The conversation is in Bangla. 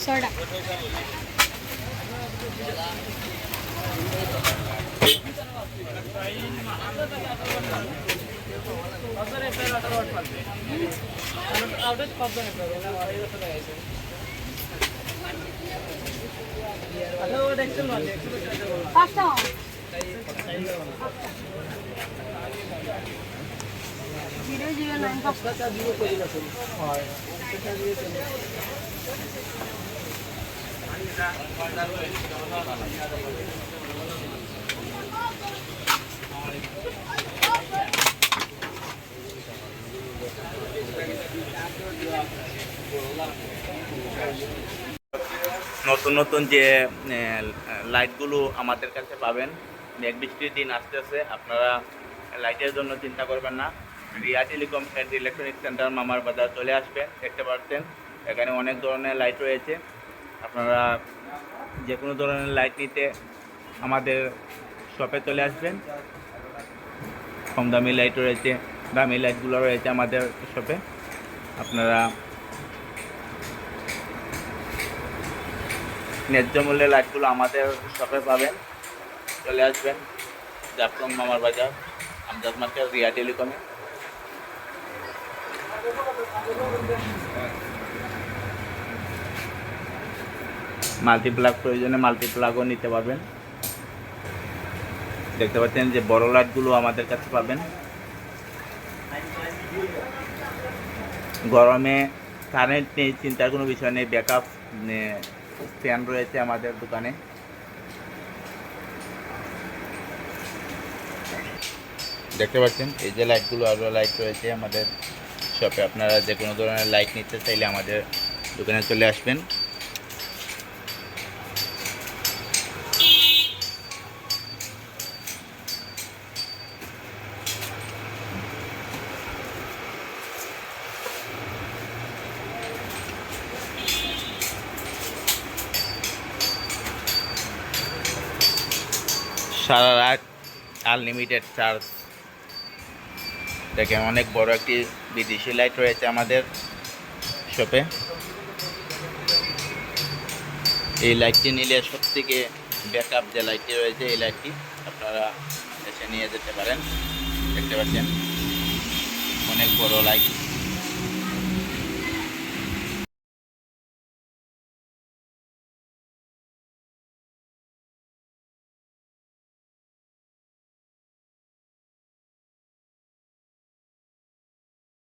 ছয়টা পাঁচটা জিরো জিরো নাইন পাঁচটা নতুন নতুন যে লাইটগুলো আমাদের কাছে পাবেন। মেঘ বৃষ্টির দিন আসতেছে, আপনারা লাইটের জন্য চিন্তা করবেন না। Riya telecom and electronic centre মামার বাজার চলে আসবেন। দেখতে পাচ্ছেন এখানে অনেক ধরনের লাইট রয়েছে। আপনারা যে কোনো ধরনের লাইট নিতে আমাদের শপে চলে আসবেন। কম দামি লাইট রয়েছে, দামি লাইটগুলো রয়েছে আমাদের শপে। আপনারা ন্যায্য মূল্যে লাইটগুলো আমাদের শপে পাবেন। চলে আসবেন জাফলং মামার বাজার, আমজাদ মার্কেট, রিয়া টেলিকমে। মাল্টিপ্লাগ প্রয়োজনে মাল্টিপ্লাগও নিতে পারবেন। দেখতে পাচ্ছেন যে বড় লাইটগুলো আমাদের কাছে পাবেন। গরমে কারেন্ট নেই, চিন্তার কোনো বিষয় নেই। ব্যাকআপ ফ্যান রয়েছে আমাদের দোকানে। দেখতে পাচ্ছেন এই যে লাইটগুলো, আরও লাইট রয়েছে আমাদের শপে। আপনারা যে কোনো ধরনের লাইট নিতে চাইলে আমাদের দোকানে চলে আসবেন। সারা রাত আনলিমিটেড চার্জ। দেখেন অনেক বড় একটি বিদেশি লাইট রয়েছে আমাদের শপে। এই লাইটটি নিলে সবথেকে ব্যাকআপ যে লাইটটি রয়েছে, এই লাইটটি আপনারা এসে নিয়ে যেতে পারেন। দেখতে পাচ্ছেন অনেক বড় লাইট।